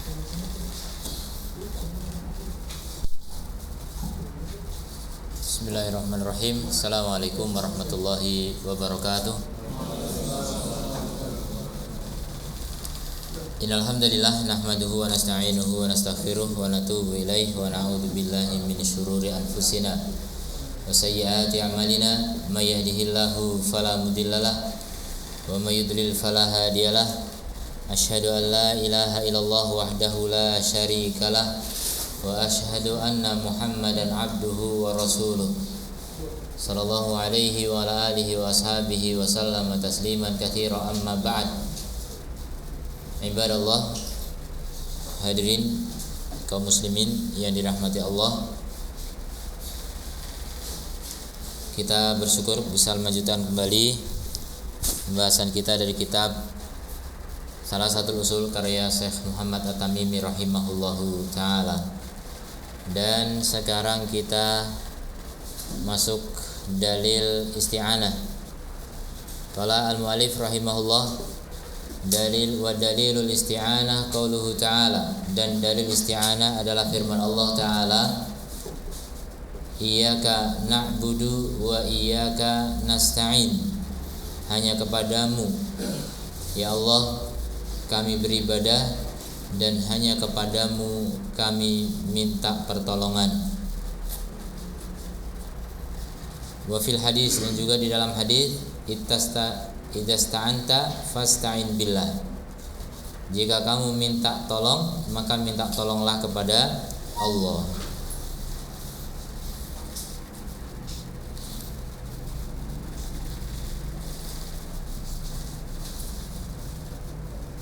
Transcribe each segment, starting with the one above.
Bismillahirrahmanirrahim. Assalamualaikum warahmatullahi wabarakatuh. Innal hamdalillah nahmaduhu wa nasta'inuhu wa nastaghfiruh wa natubu ilaihi wa na'udzu billahi min syururi anfusina wa sayyiati a'malina. May yahdihillahu fala mudhillalah wa may yudlil fala hadiyalah. Asyhadu an la ilaha illallah wahdahu la syarikalah wa asyhadu anna Muhammadan abduhu wa rasuluh sallallahu alaihi wa ala alihi wa ashabihi wa sallama tasliman katsira. Amma ba'd. Ibadallah, hadirin kaum muslimin yang dirahmati Allah, kita bersyukur bisa melanjutkan kembali pembahasan kita dari kitab salah satu usul karya Syekh Muhammad At-Tamimi rahimahullahu ta'ala. Dan sekarang kita masuk dalil isti'anah. Qala al-mu'allif rahimahullah, dalil wa dalilul isti'anah qauluhu ta'ala. Dan dalil isti'anah adalah firman Allah ta'ala, iyyaka na'budu wa iyyaka nasta'in. Hanya kepadamu ya Allah kami beribadah, dan hanya kepadamu kami minta pertolongan. Wa fil hadis, dan juga di dalam hadis, idasta'anta fasta'in billah. Jika kamu minta tolong, maka minta tolonglah kepada Allah.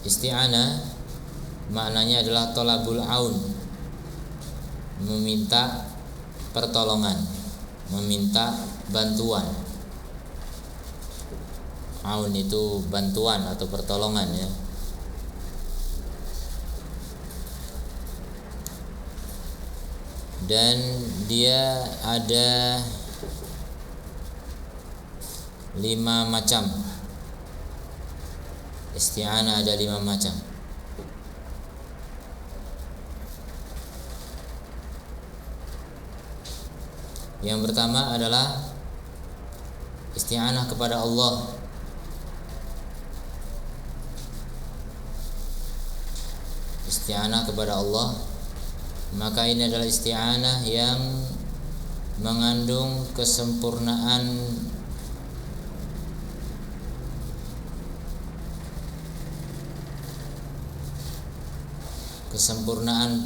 Isti'anah maknanya adalah tolabul aun, meminta pertolongan, meminta bantuan. Aun itu bantuan atau pertolongan ya. Dan dia ada 5 macam. Isti'anah ada 5 macam. Yang pertama adalah isti'anah kepada Allah. Isti'anah kepada Allah, maka ini adalah isti'anah yang mengandung kesempurnaan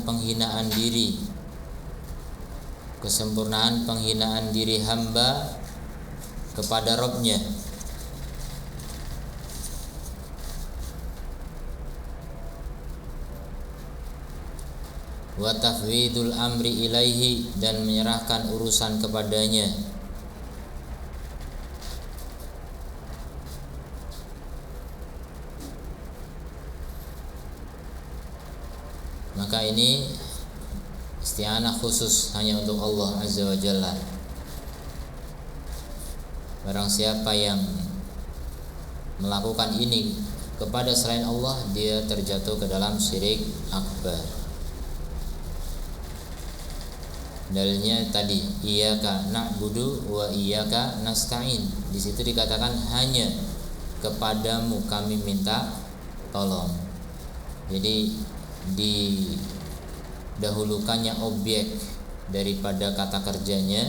penghinaan diri, kesempurnaan penghinaan diri hamba kepada Rabb-Nya. Wa tafwidul amri ilaihi, dan menyerahkan urusan kepadanya. Maka ini isti'anah khusus hanya untuk Allah Azza wa Jalla. Barang siapa yang melakukan ini kepada selain Allah, dia terjatuh ke dalam syirik akbar. Dalilnya tadi, iyyaka na'budu wa iyyaka nasta'in. Di situ dikatakan hanya kepadamu kami minta tolong. Jadi didahulukannya objek daripada kata kerjanya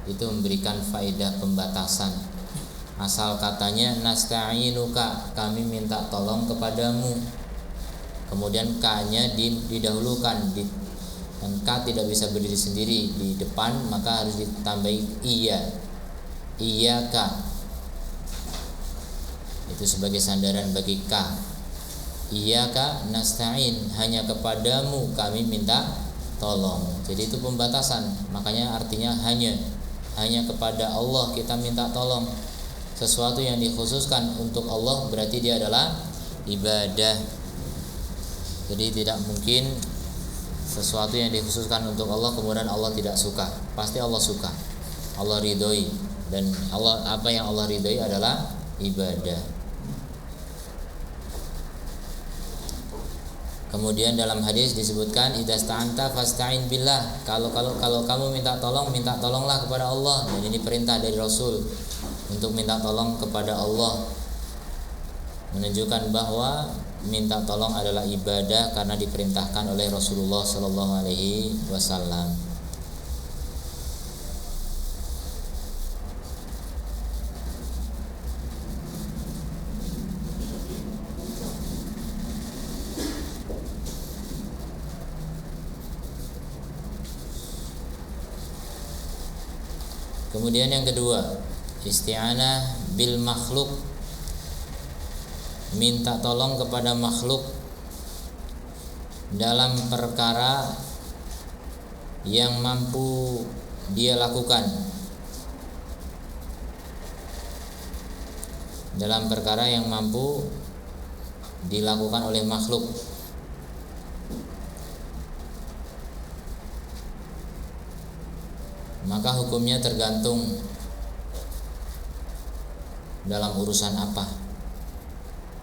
itu memberikan faedah pembatasan. Asal katanya nasta'inuka, kami minta tolong kepadamu, kemudian ka-nya didahulukan, dan ka tidak bisa berdiri sendiri di depan, maka harus ditambahi iyyaka, itu sebagai sandaran bagi ka. Iyyaka nasta'in, hanya kepadamu kami minta tolong. Jadi itu pembatasan. Makanya artinya hanya kepada Allah kita minta tolong. Sesuatu yang dikhususkan untuk Allah berarti dia adalah ibadah. Jadi tidak mungkin sesuatu yang dikhususkan untuk Allah kemudian Allah tidak suka. Pasti Allah suka, Allah ridhoi. Dan apa yang Allah ridhoi adalah ibadah. Kemudian dalam hadis disebutkan idza sta'anta fasta'in billah. Kalau kamu minta tolonglah kepada Allah. Dan ini perintah dari Rasul untuk minta tolong kepada Allah. Menunjukkan bahwa minta tolong adalah ibadah karena diperintahkan oleh Rasulullah sallallahu alaihi wasallam. Kemudian yang kedua, isti'anah bil makhluk, minta tolong kepada makhluk dalam perkara yang mampu dia lakukan, dalam perkara yang mampu dilakukan oleh makhluk. Maka hukumnya tergantung dalam urusan apa.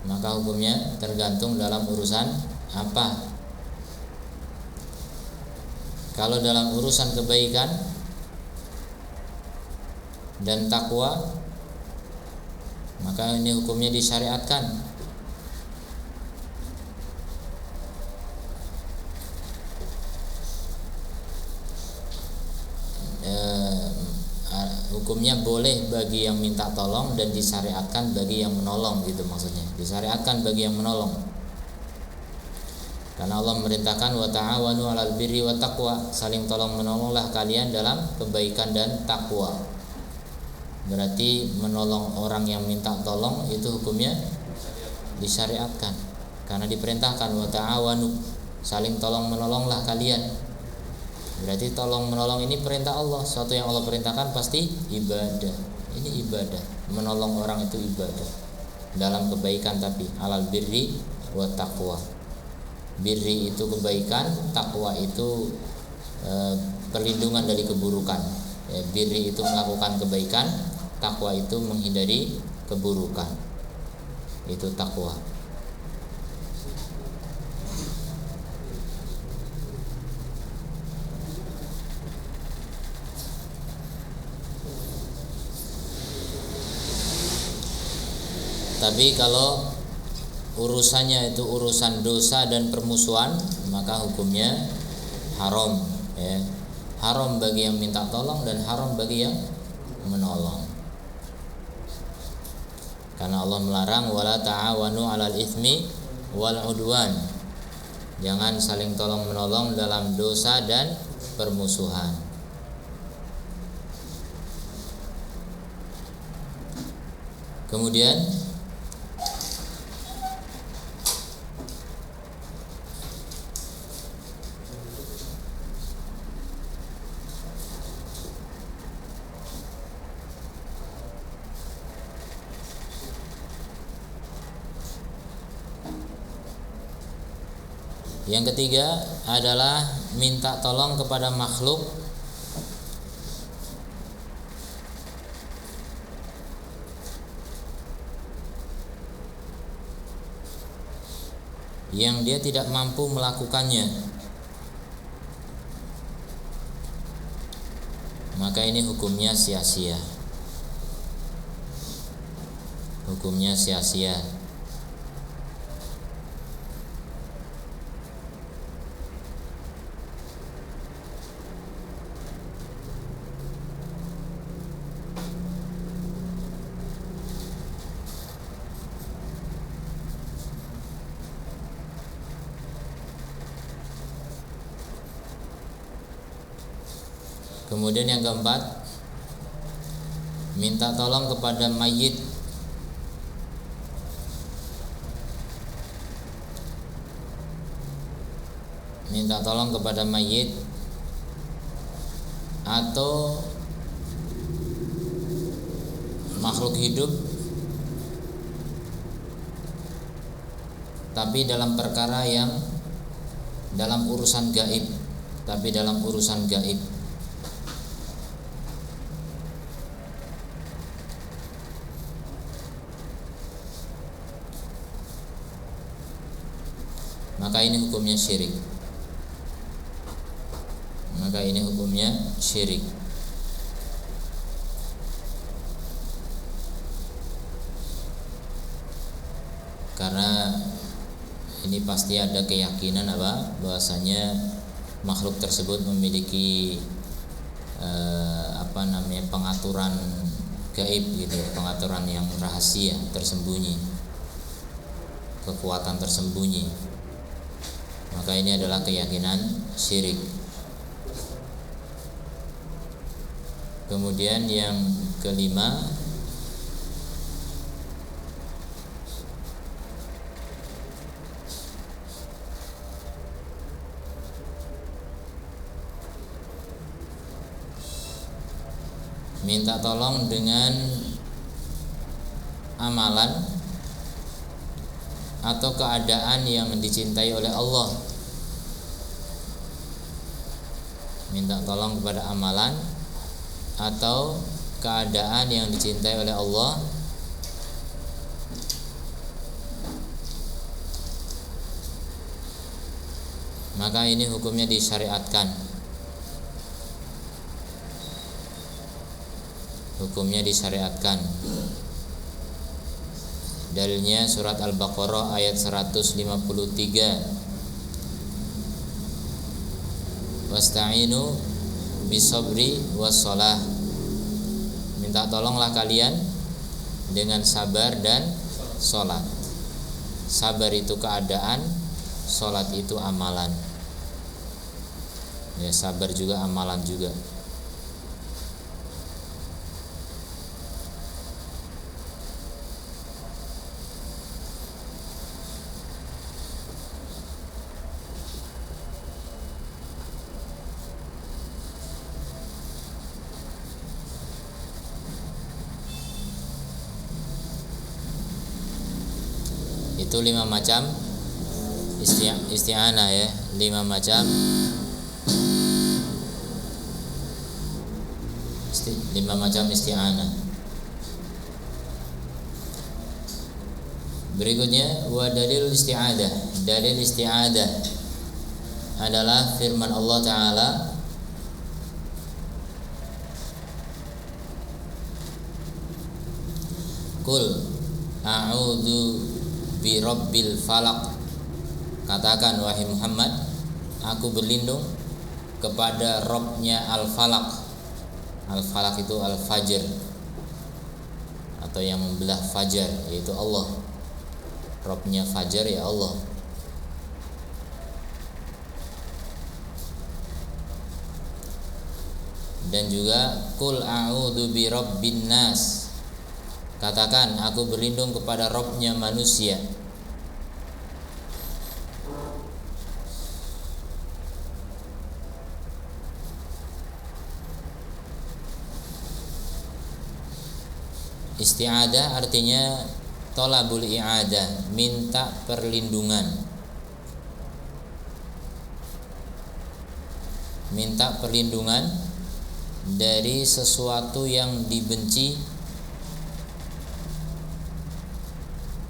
Maka hukumnya tergantung dalam urusan apa. Kalau dalam urusan kebaikan dan takwa, maka ini hukumnya disyariatkan. Hukumnya boleh bagi yang minta tolong dan disyariatkan bagi yang menolong, gitu maksudnya. Disyariatkan bagi yang menolong. Karena Allah memerintahkan wa ta'awanu 'alal birri wat taqwa, saling tolong menolonglah kalian dalam kebaikan dan takwa. Berarti menolong orang yang minta tolong itu hukumnya disyariatkan. Karena diperintahkan wa ta'awanu, saling tolong menolonglah kalian. Berarti tolong menolong ini perintah Allah. Sesuatu yang Allah perintahkan pasti ibadah. Ini ibadah. Menolong orang itu ibadah dalam kebaikan, tapi alal birri wa taqwa. Birri itu kebaikan, takwa itu perlindungan dari keburukan. Birri itu melakukan kebaikan, takwa itu menghindari keburukan. Itu takwa. Tapi kalau urusannya itu urusan dosa dan permusuhan, maka hukumnya haram, ya. Haram bagi yang minta tolong dan haram bagi yang menolong. Karena Allah melarang wala ta'awanu 'alal itsmi wal 'udwan. Jangan saling tolong menolong dalam dosa dan permusuhan. Kemudian yang ketiga adalah minta tolong kepada makhluk yang dia tidak mampu melakukannya. Maka ini hukumnya sia-sia. Hukumnya sia-sia. Kemudian yang keempat, minta tolong kepada mayit. Minta tolong kepada mayit atau makhluk hidup, tapi dalam perkara yang dalam urusan gaib, tapi dalam urusan gaib. maka ini hukumnya syirik. Karena ini pasti ada keyakinan bahwasanya makhluk tersebut memiliki pengaturan gaib gitu, pengaturan yang rahasia, tersembunyi, kekuatan tersembunyi. Maka ini adalah keyakinan syirik. Kemudian yang kelima, minta tolong dengan amalan atau keadaan yang dicintai oleh Allah. Minta tolong kepada amalan atau keadaan yang dicintai oleh Allah, maka ini hukumnya disyariatkan. Dalilnya surat Al-Baqarah ayat 153. Wasta'inu bisabri wassalah. Minta tolonglah kalian dengan sabar dan sholat. Sabar itu keadaan, sholat itu amalan. Ya, sabar juga amalan juga. Itu 5 macam isti'anah ya, 5 macam isti'anah. Berikutnya wa dalil isti'adah. Dalil isti'adah adalah firman Allah Ta'ala, Qul a'udzu birabbil falaq. Katakan wahai Muhammad, aku berlindung kepada Rabbnya al-falaq. Al-falaq itu al-fajr, atau yang membelah fajar, yaitu Allah. Rabbnya fajar ya Allah. Dan juga Qul a'udzu birabbin nas. Katakan aku berlindung kepada Rabbnya manusia. Isti'adah artinya tolabul i'adah, minta perlindungan. Minta perlindungan dari sesuatu yang dibenci,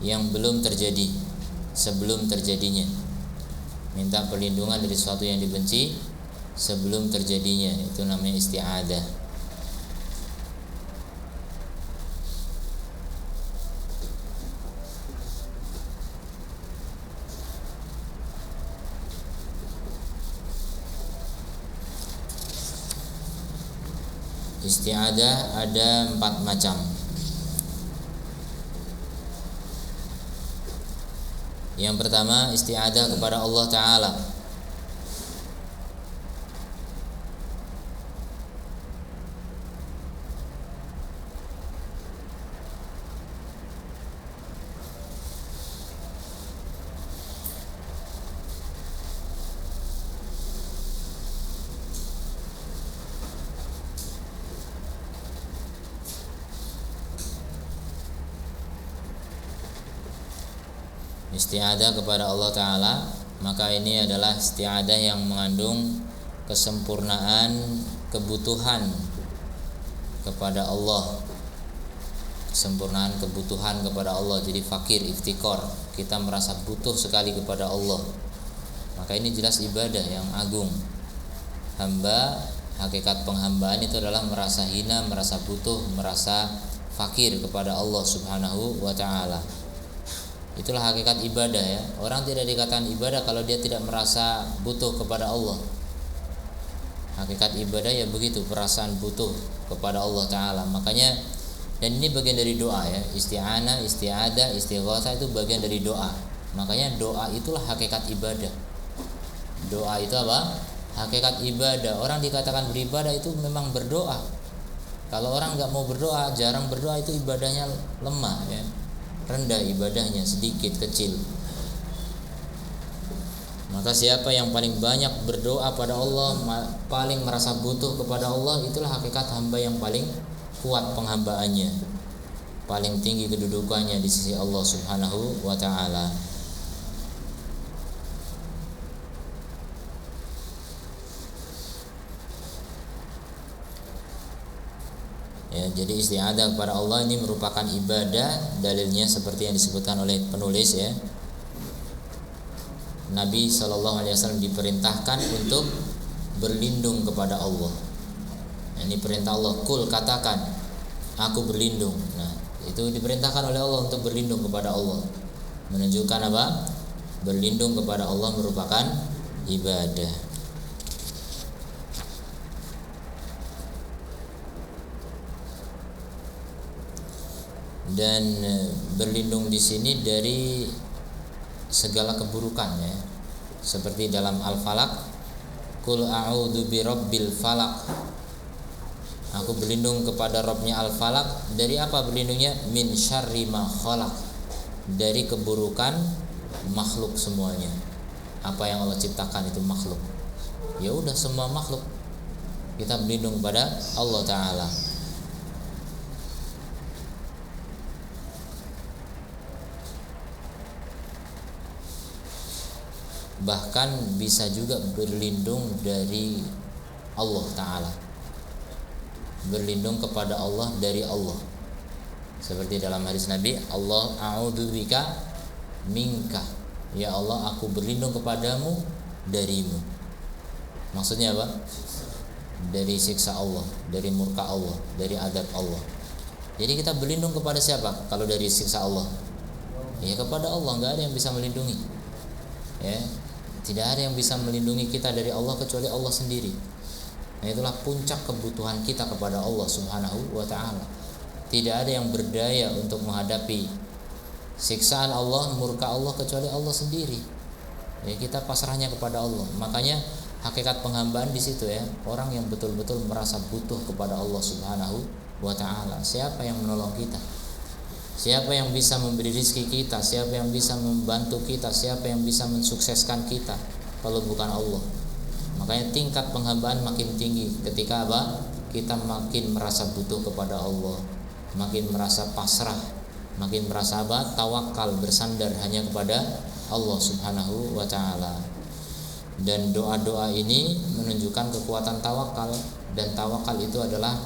yang belum terjadi, sebelum terjadinya. Minta perlindungan dari sesuatu yang dibenci sebelum terjadinya, itu namanya isti'adah. Isti'adah ada 4 macam. Yang pertama, isti'adah kepada Allah Ta'ala. Isti'adah kepada Allah Ta'ala, maka ini adalah isti'adah yang mengandung kesempurnaan kebutuhan kepada Allah. Kesempurnaan kebutuhan kepada Allah. Jadi fakir, iftikor, kita merasa butuh sekali kepada Allah. Maka ini jelas ibadah yang agung. Hamba, hakikat penghambaan itu adalah merasa hina, merasa butuh, merasa fakir kepada Allah Subhanahu wa taala. Itulah hakikat ibadah ya. Orang tidak dikatakan ibadah kalau dia tidak merasa butuh kepada Allah. Hakikat ibadah ya begitu, perasaan butuh kepada Allah taala. Makanya, dan ini bagian dari doa ya. Isti'anah, isti'adah, istighatsah itu bagian dari doa. Makanya doa itulah hakikat ibadah. Doa itu apa? Hakikat ibadah. Orang dikatakan beribadah itu memang berdoa. Kalau orang nggak mau berdoa, jarang berdoa, itu ibadahnya lemah ya. Rendah ibadahnya, sedikit, kecil. Maka siapa yang paling banyak berdoa pada Allah, paling merasa butuh kepada Allah, itulah hakikat hamba yang paling kuat penghambaannya, paling tinggi kedudukannya di sisi Allah Subhanahu wa taala. Ya, jadi isti'adah kepada Allah ini merupakan ibadah. Dalilnya seperti yang disebutkan oleh penulis ya. Nabi SAW diperintahkan untuk berlindung kepada Allah. Ini perintah Allah, kul, katakan aku berlindung. Nah, itu diperintahkan oleh Allah untuk berlindung kepada Allah. Menunjukkan apa? Berlindung kepada Allah merupakan ibadah. Dan berlindung di sini dari segala keburukan ya. Seperti dalam Al-Falaq, qul a'udzu birabbil falaq. Aku berlindung kepada Rabbnya Al-Falaq. Dari apa berlindungnya? Min syarri ma khalaq. Dari keburukan makhluk semuanya. Apa yang Allah ciptakan itu makhluk. Ya udah, semua makhluk kita berlindung kepada Allah taala. Bahkan bisa juga berlindung dari Allah Ta'ala, berlindung kepada Allah dari Allah. Seperti dalam hadis Nabi, Allah a'udzubika minka. Ya Allah, aku berlindung kepadamu darimu. Maksudnya apa? Dari siksa Allah, dari murka Allah, dari adab Allah. Jadi kita berlindung kepada siapa? Kalau dari siksa Allah, ya kepada Allah. Gak ada yang bisa melindungi ya. Tidak ada yang bisa melindungi kita dari Allah kecuali Allah sendiri. Nah, itulah puncak kebutuhan kita kepada Allah Subhanahu wa taala. Tidak ada yang berdaya untuk menghadapi siksaan Allah, murka Allah kecuali Allah sendiri. Ya, kita pasrahnya kepada Allah. Makanya hakikat penghambaan di situ ya. Orang yang betul-betul merasa butuh kepada Allah Subhanahu wa taala. Siapa yang menolong kita? Siapa yang bisa memberi rezeki kita? Siapa yang bisa membantu kita? Siapa yang bisa mensukseskan kita kalau bukan Allah? Makanya tingkat penghambaan makin tinggi ketika apa? Kita makin merasa butuh kepada Allah, makin merasa pasrah, makin merasa apa? Tawakal, bersandar hanya kepada Allah Subhanahu wa taala. Dan doa-doa ini menunjukkan kekuatan tawakal, dan tawakal itu adalah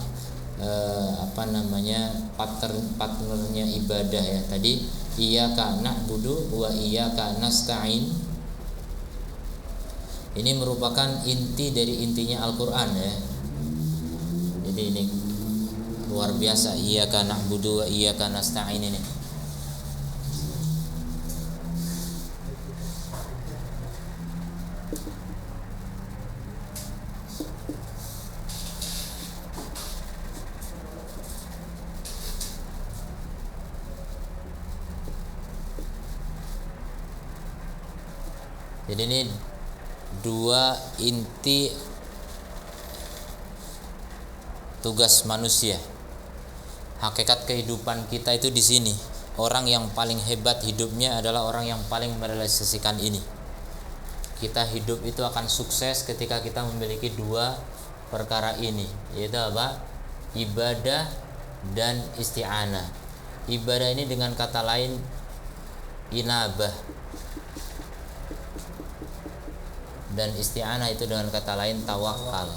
partnernya ibadah ya. Tadi iyyaka na'budu wa iyyaka nasta'in. Ini merupakan inti dari intinya Al-Qur'an ya. Jadi ini luar biasa, iyyaka na'budu wa iyyaka nasta'in ini. Jadi ini dua inti tugas manusia. Hakikat kehidupan kita itu di sini. Orang yang paling hebat hidupnya adalah orang yang paling merealisasikan ini. Kita hidup itu akan sukses ketika kita memiliki dua perkara ini, yaitu apa? Ibadah dan isti'anah. Ibadah ini dengan kata lain inabah, dan isti'anah itu dengan kata lain tawakal.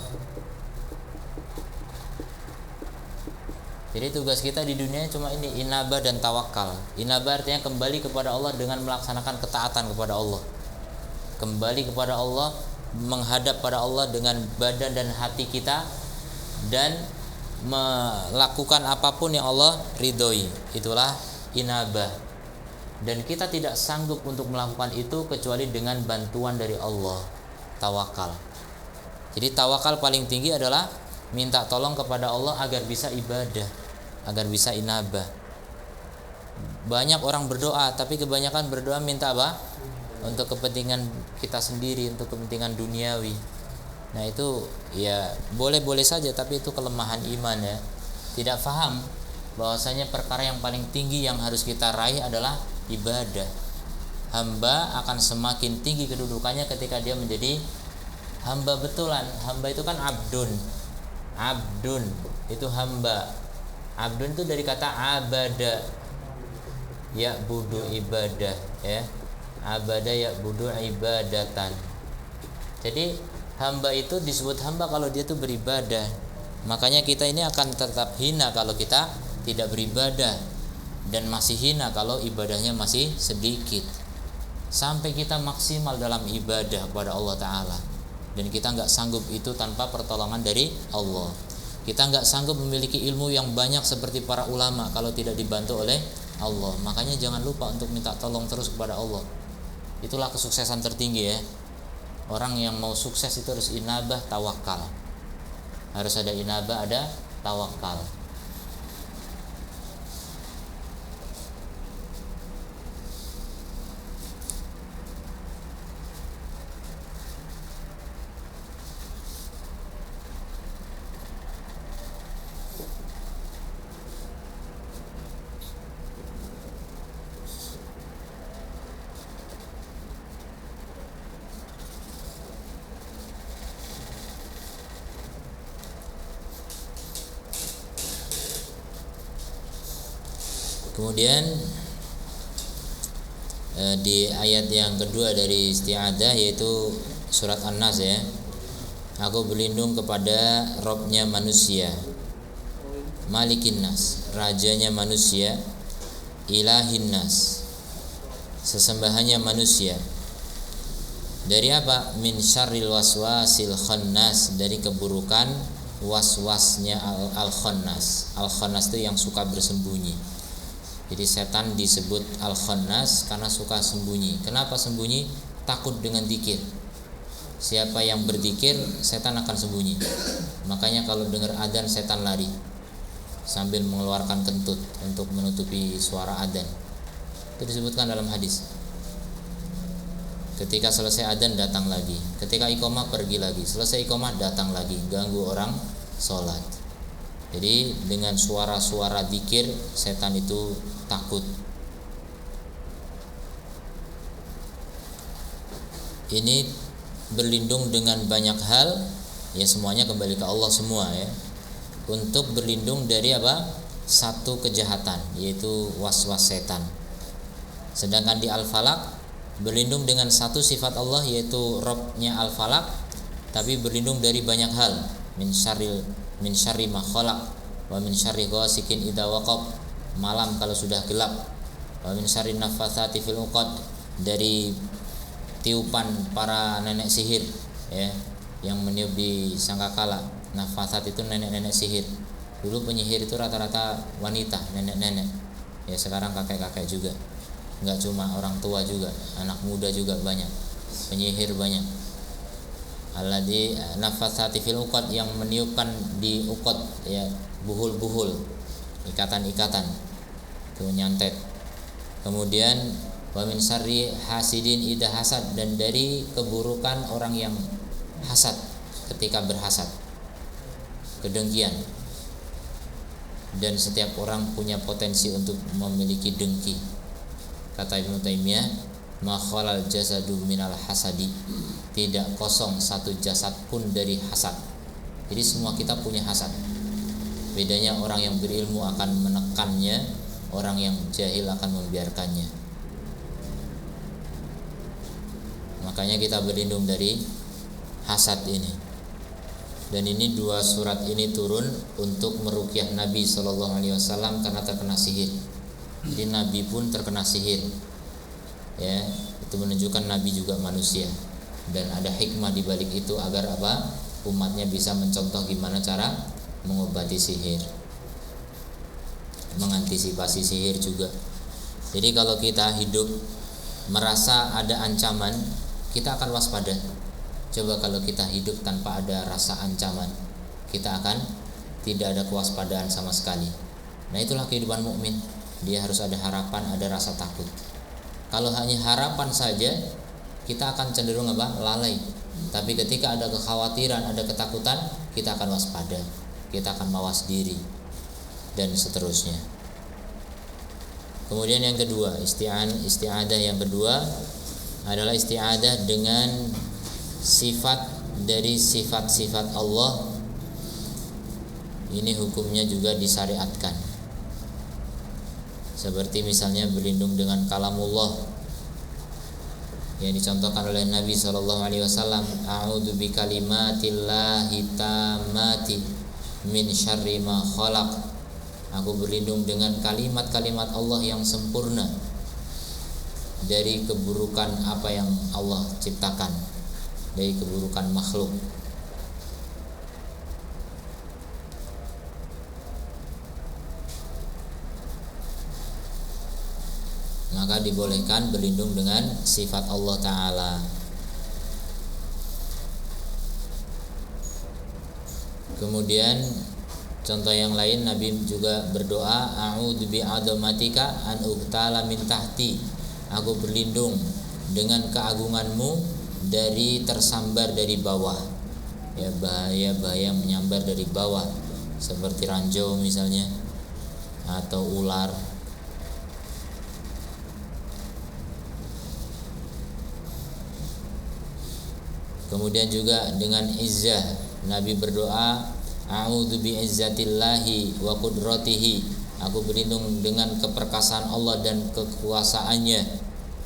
Jadi tugas kita di dunia cuma ini, inabah dan tawakal. Inabah artinya kembali kepada Allah dengan melaksanakan ketaatan kepada Allah. kembali kepada Allah, menghadap pada Allah dengan badan dan hati kita, dan melakukan apapun yang Allah ridhoi. Itulah inabah. Dan kita tidak sanggup untuk melakukan itu kecuali dengan bantuan dari Allah, tawakal. Jadi tawakal paling tinggi adalah minta tolong kepada Allah agar bisa ibadah, agar bisa inabah. Banyak orang berdoa, tapi kebanyakan berdoa minta apa? Untuk kepentingan kita sendiri, untuk kepentingan duniawi. Nah itu ya boleh-boleh saja, tapi itu kelemahan iman ya. Tidak paham bahwasanya perkara yang paling tinggi yang harus kita raih adalah ibadah. Hamba akan semakin tinggi kedudukannya ketika dia menjadi hamba betulan. Hamba itu kan abdun. Abdun itu hamba. Abdun itu dari kata abada, ya budu ibadah ya. Abada ya budu ibadatan. Jadi hamba itu disebut hamba kalau dia tuh beribadah. Makanya kita ini akan tetap hina kalau kita tidak beribadah, dan masih hina kalau ibadahnya masih sedikit. Sampai kita maksimal dalam ibadah kepada Allah Ta'ala, dan kita nggak sanggup itu tanpa pertolongan dari Allah. Kita nggak sanggup memiliki ilmu yang banyak seperti para ulama kalau tidak dibantu oleh Allah. Makanya jangan lupa untuk minta tolong terus kepada Allah. Itulah kesuksesan tertinggi ya. Orang yang mau sukses itu harus inabah, tawakal. Harus ada inabah, ada tawakal. Kemudian di ayat yang kedua dari isti'adah, yaitu surat An-Nas ya. Aku berlindung kepada Robnya manusia, Malikin Nas, rajanya manusia, Ilahin Nas, sesembahannya manusia. Dari apa? Min syarril waswasil khannas, dari keburukan waswasnya al-khannas. Al-khannas itu yang suka bersembunyi. Jadi setan disebut al-khannas karena suka sembunyi. Kenapa sembunyi? Takut dengan zikir. Siapa yang berzikir, setan akan sembunyi. Makanya kalau dengar adzan, setan lari sambil mengeluarkan kentut untuk menutupi suara adzan. Itu disebutkan dalam hadis. Ketika selesai adzan datang lagi, ketika iqamah pergi lagi, selesai iqamah datang lagi, ganggu orang sholat. Jadi dengan suara-suara zikir, setan itu takut. Ini berlindung dengan banyak hal, ya semuanya kembali ke Allah semua ya. Untuk berlindung dari apa? Satu kejahatan, yaitu waswas setan. Sedangkan di Al-Falaq berlindung dengan satu sifat Allah, yaitu Rabbnya Al-Falaq, tapi berlindung dari banyak hal. Min syarri ma khalaq, wa min syarri ghasikin idza waqab, malam kalau sudah gelap, wa min syarri naffatsati fil uqad, dari tiupan para nenek sihir ya, yang meniup di sangkakala. Naffatsat itu nenek-nenek sihir. Dulu penyihir itu rata-rata wanita, nenek-nenek. Ya sekarang kakek-kakek juga. Enggak cuma orang tua juga, anak muda juga banyak. Penyihir banyak. Alladzi naffatsati fil uqad, yang meniupkan di uqad ya, buhul-buhul, ikatan-ikatan itu nyantet. Kemudian wa min syarri hasidin idza hasad, dan dari keburukan orang yang hasad ketika berhasad, kedengkian. Dan setiap orang punya potensi untuk memiliki dengki. Kata Ibnu Taimiyah, ma khalal jasadu minal hasadi, tidak kosong satu jasad pun dari hasad. Jadi semua kita punya hasad. Bedanya orang yang berilmu akan menekannya, orang yang jahil akan membiarkannya. Makanya kita berlindung dari hasad ini. Dan ini dua surat ini turun untuk meruqyah Nabi SAW karena terkena sihir. Jadi Nabi pun terkena sihir. Ya, itu menunjukkan Nabi juga manusia. dan ada hikmah di balik itu agar apa? Umatnya bisa mencontoh gimana cara mengobati sihir, mengantisipasi sihir juga. Jadi kalau kita hidup merasa ada ancaman, kita akan waspada. Coba kalau kita hidup tanpa ada rasa ancaman, kita akan tidak ada kewaspadaan sama sekali. Nah, itulah kehidupan mukmin. Dia harus ada harapan, ada rasa takut. Kalau hanya harapan saja, kita akan cenderung apa? Lalai. Tapi ketika ada kekhawatiran, ada ketakutan, kita akan waspada, kita akan mawas diri, dan seterusnya. Kemudian yang kedua, isti'adah yang kedua adalah isti'adah dengan sifat dari sifat-sifat Allah. Ini hukumnya juga disyariatkan. Seperti misalnya berlindung dengan kalamullah yang dicontohkan oleh Nabi SAW, a'udzu bikalimatillahi tammati min syarri ma khalaq. Aku berlindung dengan kalimat-kalimat Allah yang sempurna dari keburukan apa yang Allah ciptakan, dari keburukan makhluk. Maka dibolehkan berlindung dengan sifat Allah Ta'ala. Kemudian contoh yang lain, Nabi juga berdoa, a'udzu bi'adzamatika an uqtala min tahti. Aku berlindung dengan keagunganmu dari tersambar dari bawah. Ya, bahaya-bahaya menyambar dari bawah, seperti ranjau misalnya, atau ular. Kemudian juga dengan izzah, Nabi berdoa, a'udzu bi'izzatillahi wa qudratihi. Aku berlindung dengan keperkasaan Allah dan kekuasaannya,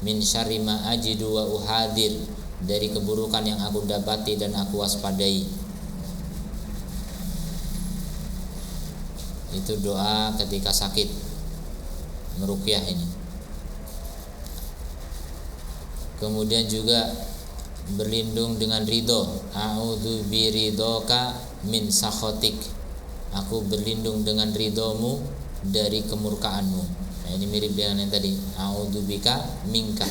min syarri ma ajidu wa uhadir, dari keburukan yang aku dapati dan aku waspadai. Itu doa ketika sakit, meruqyah ini. Kemudian juga berlindung dengan ridho, a'udzu biridhoka min sakhatik. Aku berlindung dengan ridhomu dari kemurkaanmu. Nah, ini mirip dengan yang tadi, a'udzu bika minka.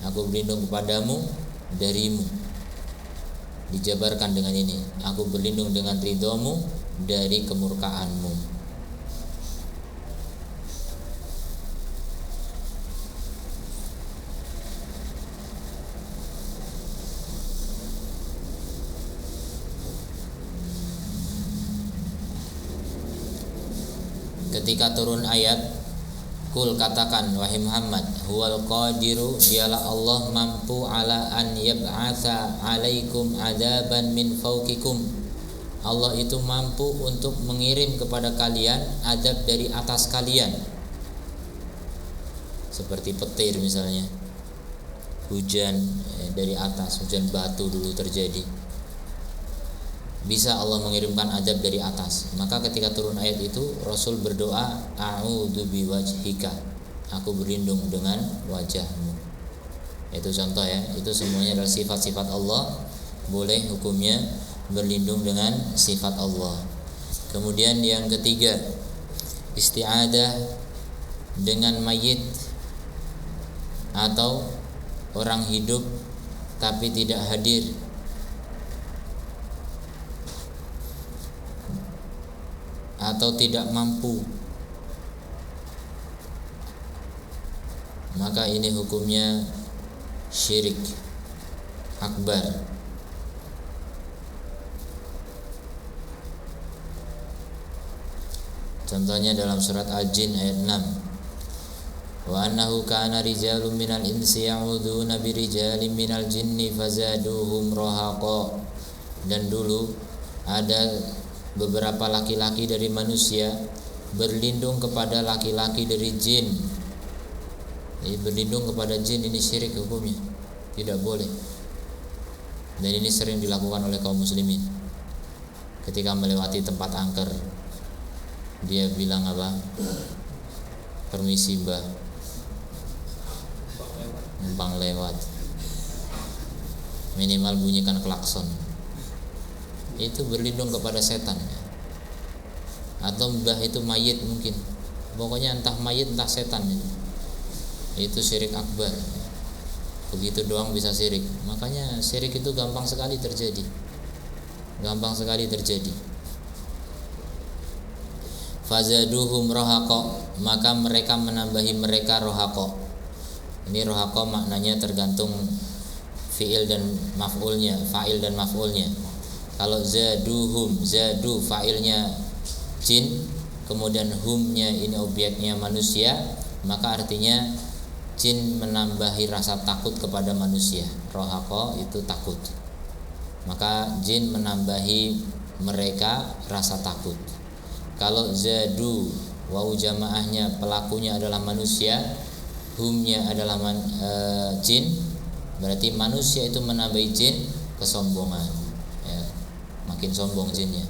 Aku berlindung kepadamu darimu. Dijabarkan dengan ini, aku berlindung dengan ridhomu dari kemurkaanmu. Ketika turun ayat, kul katakan wahai Muhammad, huwal qadiru, dialah Allah mampu, ala an yab'atsa alaikum adaban min fawqikum. Allah itu mampu untuk mengirim kepada kalian adab dari atas kalian, seperti petir misalnya, hujan dari atas, hujan batu dulu terjadi. Bisa Allah mengirimkan adab dari atas. Maka ketika turun ayat itu, Rasul berdoa, a'udzu biwajhika, aku berlindung dengan wajahmu. Itu contoh ya, itu semuanya adalah sifat-sifat Allah. Boleh hukumnya berlindung dengan sifat Allah. Kemudian yang ketiga, isti'adah dengan mayit atau orang hidup tapi tidak hadir. Atau tidak mampu, maka ini hukumnya syirik akbar. Contohnya dalam surat Al-Jin ayat 6, wa annahu kana rijalun minal insi ya'udzuuna birijalin minal jinni fazaduhum rahaqa. Dan dulu ada beberapa laki-laki dari manusia berlindung kepada laki-laki dari jin. Jadi berlindung kepada jin ini syirik hukumnya, tidak boleh. Dan ini sering dilakukan oleh kaum muslimin. Ketika melewati tempat angker, dia bilang apa? Permisi mbah, numpang lewat. minimal bunyikan klakson. Itu berlindung kepada setan. Atau mbah itu mayit mungkin. Pokoknya entah mayit entah setan. Itu syirik akbar. Begitu doang bisa syirik. Makanya syirik itu gampang sekali terjadi. Gampang sekali terjadi. Fazaduhum rohaqo, maka mereka menambahi mereka rohaqo. Ini rohaqo maknanya tergantung fiil dan maf'ulnya, fa'il dan maf'ulnya. Kalau zaduhum, zadu fa'ilnya jin, kemudian humnya ini objeknya manusia, maka artinya jin menambahi rasa takut kepada manusia. Rohaqo itu takut. Maka jin menambahi mereka rasa takut. Kalau zadu wawu jamaahnya pelakunya adalah manusia, humnya adalah jin, berarti manusia itu menambahi jin kesombongan, ya, makin sombong jinnya.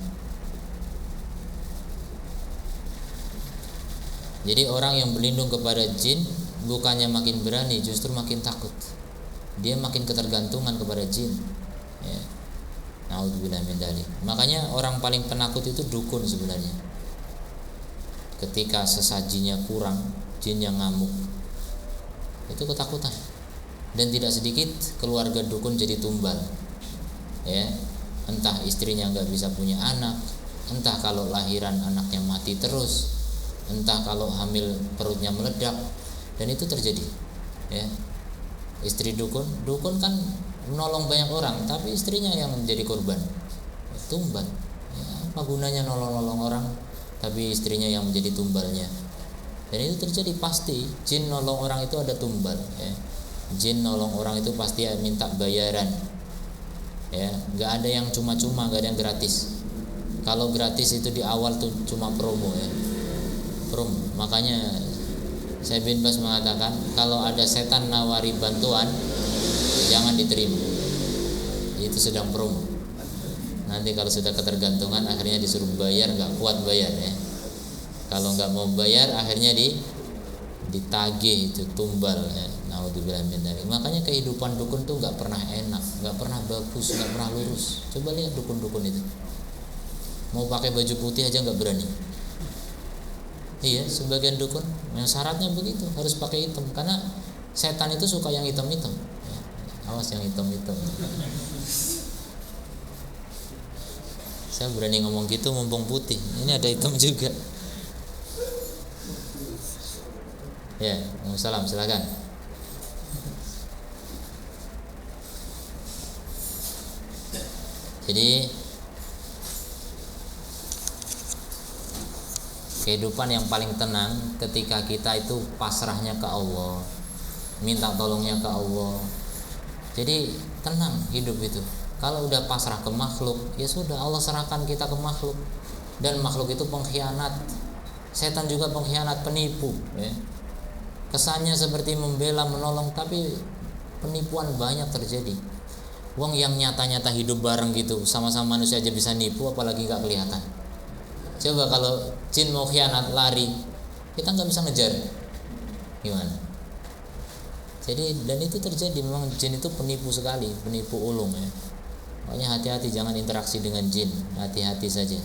Jadi orang yang berlindung kepada jin bukannya makin berani, justru makin takut. Dia makin ketergantungan kepada jin, ya. Naudzubillah min dzalik. Makanya orang paling penakut itu dukun sebenarnya. Ketika sesajinya kurang, jin yang ngamuk, itu ketakutan. Dan tidak sedikit keluarga dukun jadi tumbal, ya. Entah istrinya nggak bisa punya anak, entah kalau lahiran anaknya mati terus, entah kalau hamil perutnya meledak, dan itu terjadi, ya. Istri dukun kan menolong banyak orang, tapi istrinya yang menjadi korban, tumbal. Ya, apa gunanya nolong orang, tapi istrinya yang menjadi tumbalnya? Dan itu terjadi pasti. Jin nolong orang itu ada tumbal, ya. Jin nolong orang itu pasti minta bayaran, ya. Nggak ada yang cuma-cuma, nggak ada yang gratis. Kalau gratis itu di awal tuh cuma promo, ya. Promo. Makanya saya bin Bas mengatakan kalau ada setan nawari bantuan, jangan diterima. Itu sedang promo. Nanti kalau sudah ketergantungan akhirnya disuruh bayar, nggak kuat bayar, ya. Kalau nggak mau bayar akhirnya ditagih itu tumbal, ya. Naudzubillah min dzalik. Makanya kehidupan dukun tuh nggak pernah enak, nggak pernah bagus, nggak pernah lurus. Coba lihat dukun-dukun itu, mau pakai baju putih aja nggak berani. Iya, sebagian dukun yang syaratnya begitu, harus pakai hitam karena setan itu suka yang hitam-hitam. Ya, awas yang hitam-hitam. Saya berani ngomong gitu mumpung putih. Ini ada hitam juga. Ya, salam, silakan. Jadi kehidupan yang paling tenang ketika kita itu pasrahnya ke Allah, minta tolongnya ke Allah. Jadi tenang hidup itu. Kalau udah pasrah ke makhluk, ya sudah, Allah serahkan kita ke makhluk. Dan makhluk itu pengkhianat. Setan juga pengkhianat, penipu, ya. Kesannya seperti membela, menolong, tapi penipuan banyak terjadi. Wong yang nyata-nyata hidup bareng gitu, sama-sama manusia aja bisa nipu, apalagi gak kelihatan. Coba kalau jin mau khianat lari, kita nggak bisa ngejar, gimana? Jadi dan itu terjadi, memang jin itu penipu sekali, penipu ulung, ya. Makanya hati-hati, jangan interaksi dengan jin, hati-hati saja.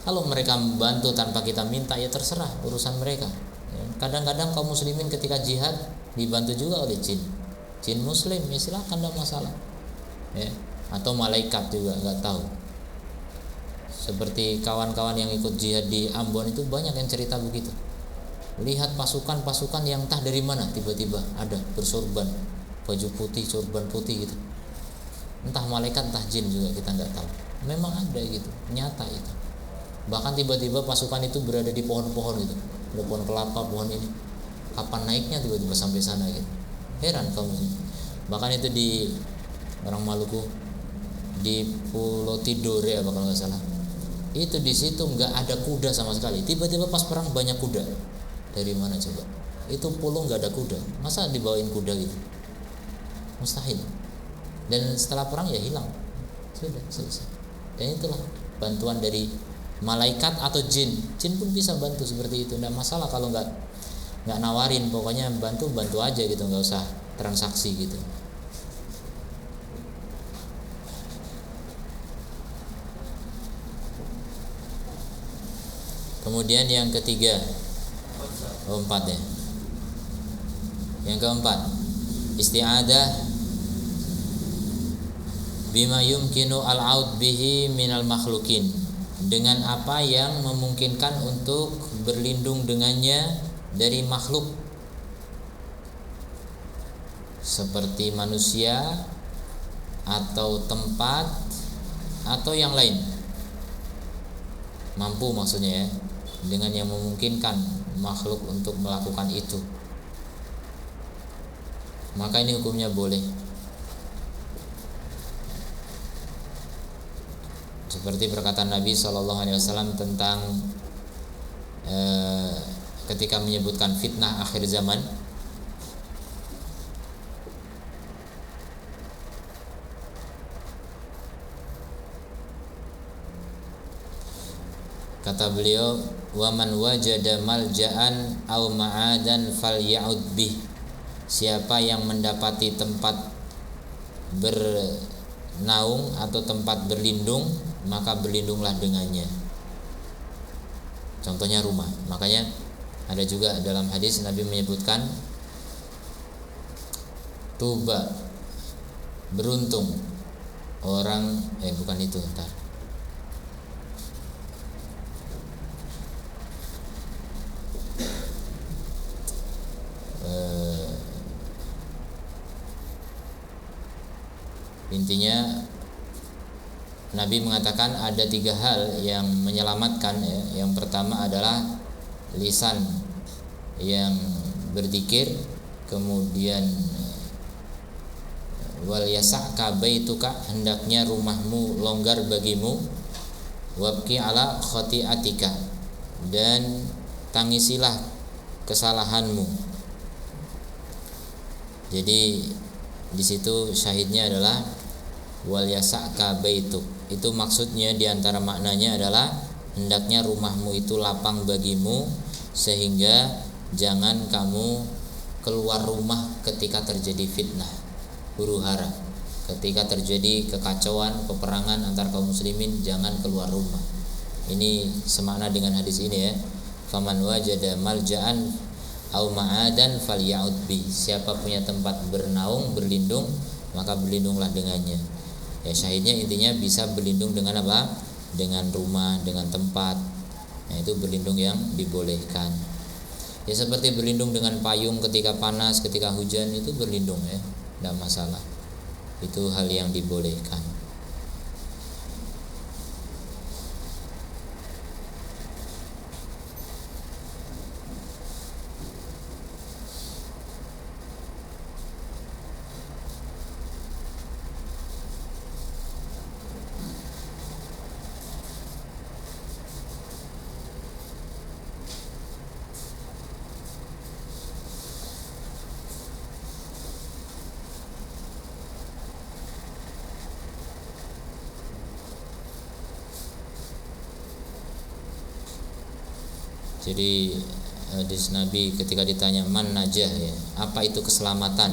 Kalau mereka membantu tanpa kita minta, ya terserah urusan mereka. Kadang-kadang kaum muslimin ketika jihad dibantu juga oleh jin muslim, ya silakan, tidak masalah, ya. Atau malaikat juga, nggak tahu. Seperti kawan-kawan yang ikut jihad di Ambon itu banyak yang cerita begitu. Lihat pasukan-pasukan yang entah dari mana tiba-tiba ada bersorban, baju putih, sorban putih gitu. Entah malaikat entah jin juga, kita nggak tahu. Memang ada gitu, nyata itu. Bahkan tiba-tiba pasukan itu berada di pohon-pohon gitu, ada pohon kelapa, pohon ini. Kapan naiknya tiba-tiba sampai sana gitu. Heran kamu. Bahkan itu di orang Maluku, di Pulau Tidore apa kalau nggak salah. Itu di situ nggak ada kuda sama sekali. Tiba-tiba pas perang banyak kuda. Dari mana coba? Itu pulau nggak ada kuda. Masa dibawain kuda gitu? Mustahil. Dan setelah perang ya hilang. Sudah selesai. Dan itulah bantuan dari malaikat atau jin. Jin pun bisa bantu seperti itu. Nggak masalah kalau nggak nawarin. Pokoknya bantu aja gitu. Nggak usah transaksi gitu. Kemudian yang ketiga, empat ya. Yang keempat, isti'adah bima yumkinu al-aud bihi minal makhlukin, dengan apa yang memungkinkan untuk berlindung dengannya dari makhluk, seperti manusia atau tempat atau yang lain. Mampu maksudnya ya, dengan yang memungkinkan makhluk untuk melakukan itu, maka ini hukumnya boleh. Seperti perkataan Nabi SAW tentang ketika menyebutkan fitnah akhir zaman, kata beliau, wa man wajada malja'an aw ma'adan falya'ud bih, siapa yang mendapati tempat bernaung atau tempat berlindung, maka berlindunglah dengannya. Contohnya rumah. Makanya ada juga dalam hadis Nabi menyebutkan, tuba, beruntung orang, bukan itu, ntar. Intinya Nabi mengatakan ada 3 hal yang menyelamatkan ya. Yang pertama adalah lisan yang berzikir, kemudian wal yasa'ka baituka, hendaknya rumahmu longgar bagimu, wabki ala khati'atika, dan tangisilah kesalahanmu. Jadi di situ syahidnya adalah wal yasa'ka baituk. Itu maksudnya diantara maknanya adalah hendaknya rumahmu itu lapang bagimu, sehingga jangan kamu keluar rumah ketika terjadi fitnah, huru-hara. Ketika terjadi kekacauan, peperangan antar kaum muslimin, jangan keluar rumah. Ini semakna dengan hadis ini ya. Faman wajada malja'an au ma'adan falya'ud bi, siapa punya tempat bernaung, berlindung, maka berlindunglah dengannya. Ya, syahidnya intinya bisa berlindung dengan apa? Dengan rumah, dengan tempat. Nah, itu berlindung yang dibolehkan. Ya, seperti berlindung dengan payung ketika panas, ketika hujan, itu berlindung ya, tidak masalah. Itu hal yang dibolehkan. Jadi hadis Nabi ketika ditanya man najah ya, apa itu keselamatan?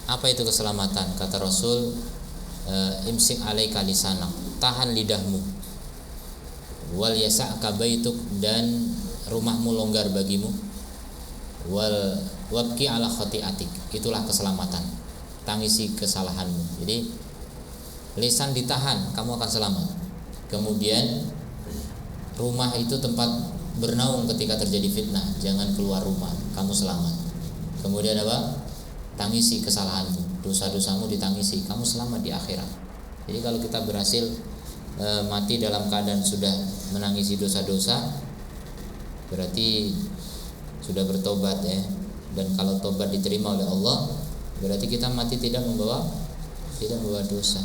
Apa itu keselamatan? Kata Rasul, imsik alaika lisanak, tahan lidahmu, wal yasa'ka baituk, dan rumahmu longgar bagimu, wal wabki ala khati'atik, itulah keselamatan, tangisi kesalahanmu. Jadi lisan ditahan, kamu akan selamat. Kemudian rumah itu tempat bernaung ketika terjadi fitnah, jangan keluar rumah, kamu selamat. Kemudian apa? Tangisi kesalahanmu, dosa-dosamu ditangisi, kamu selamat di akhirat. Jadi kalau kita berhasil mati dalam keadaan sudah menangisi dosa-dosa, berarti sudah bertobat ya. Dan kalau tobat diterima oleh Allah, berarti kita mati tidak membawa dosa.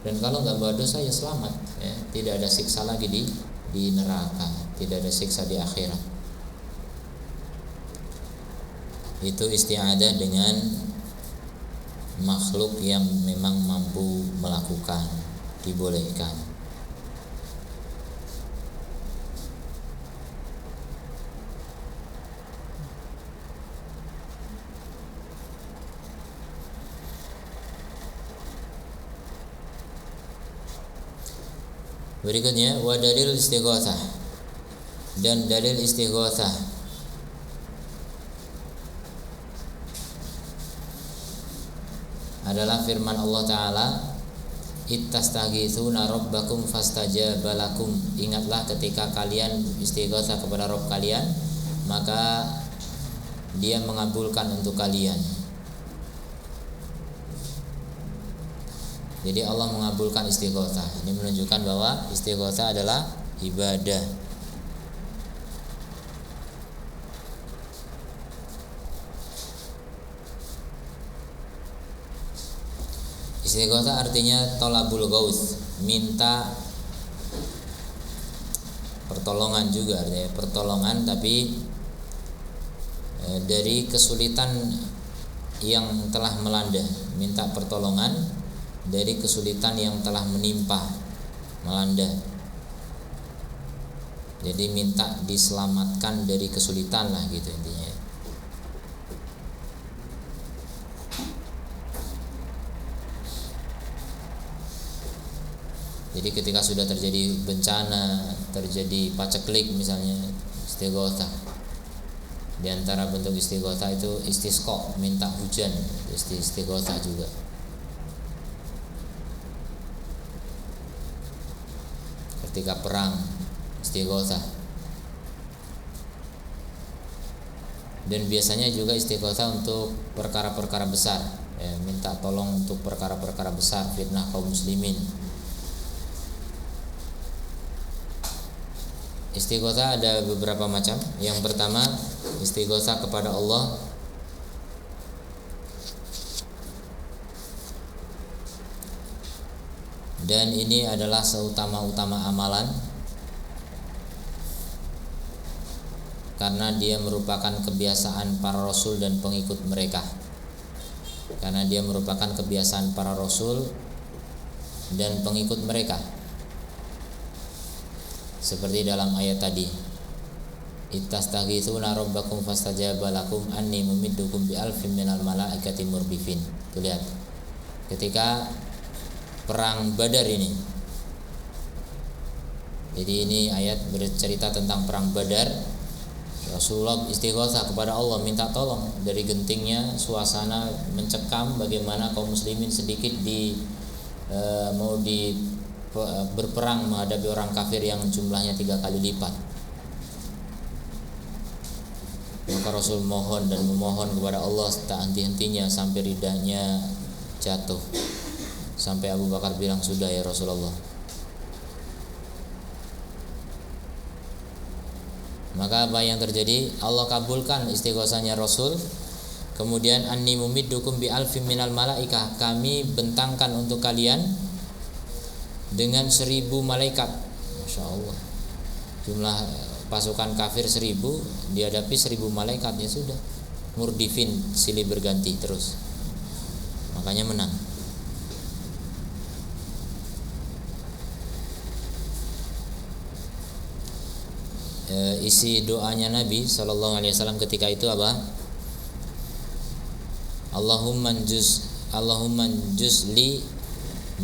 Dan kalau nggak bawa dosa ya selamat ya, tidak ada siksa lagi di neraka, tidak ada siksa di akhirat. Itu isti'adah dengan makhluk yang memang mampu melakukan, dibolehkan. Berikutnya wa dalil istighatsah. Dan dalil istighatsah adalah firman Allah Ta'ala, ittastaghitsuna rabbakum fastajaba lakum. Ingatlah ketika kalian istighatsah kepada Rabb kalian, maka Dia mengabulkan untuk kalian. Jadi Allah mengabulkan istighatsah. Ini menunjukkan bahwa istighatsah adalah ibadah. Istighatsah artinya tolabul ghaus, minta pertolongan juga, artinya pertolongan tapi dari kesulitan yang telah melanda, minta pertolongan dari kesulitan yang telah menimpa, melanda. Jadi minta diselamatkan dari kesulitan lah gitu intinya. Jadi ketika sudah terjadi bencana, terjadi paceklik misalnya, istighatsah. Di antara bentuk istighatsah itu istisqa, minta hujan, istighatsah juga. Ketika perang, istighatsah. Dan biasanya juga istighatsah untuk perkara-perkara besar, ya, minta tolong untuk perkara-perkara besar, fitnah kaum muslimin. Istighatsah ada beberapa macam. Yang pertama, istighatsah kepada Allah dan ini adalah seutama-utama amalan karena dia merupakan kebiasaan para rasul dan pengikut mereka. Karena dia merupakan kebiasaan para rasul dan pengikut mereka. Seperti dalam ayat tadi, ittastaghitsuna rabbakum fastajaba lakum anni mumiddukum bi alfin minal malaikati murdifin. Tuh lihat, ketika perang Badar ini. Jadi ini ayat bercerita tentang perang Badar. Rasulullah istighatsah kepada Allah, minta tolong. Dari gentingnya suasana mencekam, bagaimana kaum muslimin sedikit berperang menghadapi orang kafir yang jumlahnya 3 kali lipat. Maka Rasul mohon dan memohon kepada Allah tak henti-hentinya sampai ridahnya jatuh. Sampai Abu Bakar bilang, sudah ya Rasulullah. Maka apa yang terjadi? Allah kabulkan istighatsahnya Rasul. Kemudian anni mumiddukum bi alfin minal malaikah, kami bentangkan untuk kalian dengan 1000 malaikat. Masya Allah, jumlah pasukan kafir 1000 dihadapi 1000 malaikat, ya sudah, murdifin, silih berganti terus, makanya menang. Isi doanya Nabi SAW ketika itu apa? Allahumma juz li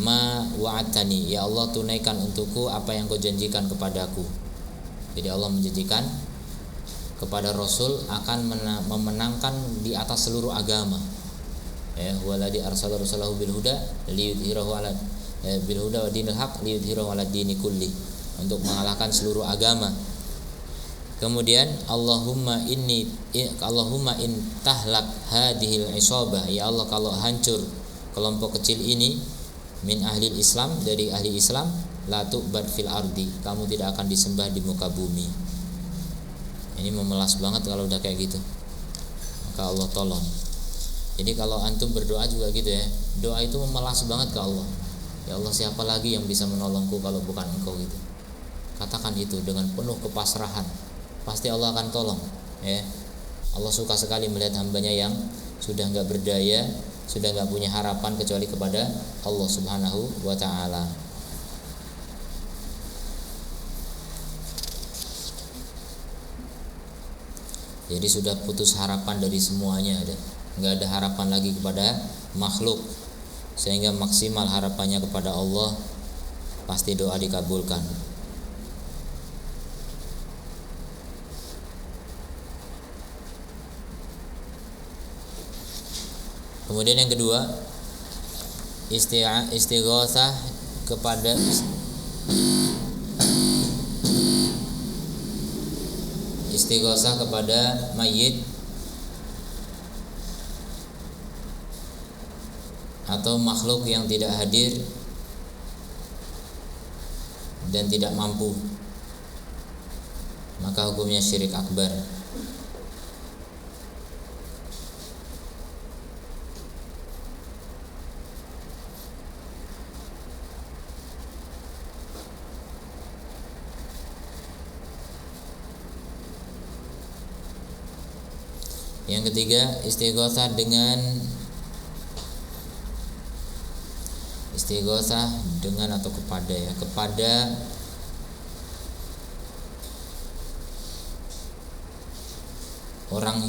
ma wa'atani, ya Allah tunaikan untukku apa yang kau janjikan kepadaku. Jadi Allah menjanjikan kepada Rasul akan memenangkan di atas seluruh agama. Ya, waladi arsala rasulahu bil huda liyudhhirahu ala bil huda wa dinil haq liyudhhirahu ala dini kulli, untuk mengalahkan seluruh agama. Kemudian Allahumma in tahlak hadhil isabah, ya Allah kalau hancur kelompok kecil ini min ahli Islam, dari ahli Islam, la tu'bad fil ardi, kamu tidak akan disembah di muka bumi. Ini memelas banget kalau udah kayak gitu. Maka Allah tolong. Jadi kalau antum berdoa juga gitu ya, doa itu memelas banget ke Allah. Ya Allah, siapa lagi yang bisa menolongku kalau bukan Engkau gitu. Katakan itu dengan penuh kepasrahan, pasti Allah akan tolong ya. Allah suka sekali melihat hambanya yang sudah enggak berdaya, sudah enggak punya harapan kecuali kepada Allah Subhanahu wa ta'ala. Jadi sudah putus harapan dari semuanya, enggak ada harapan lagi kepada makhluk, sehingga maksimal harapannya kepada Allah, pasti doa dikabulkan. Kemudian yang kedua, istighatsah kepada mayit atau makhluk yang tidak hadir dan tidak mampu, maka hukumnya syirik akbar. Yang ketiga, istighatsah dengan atau kepada orang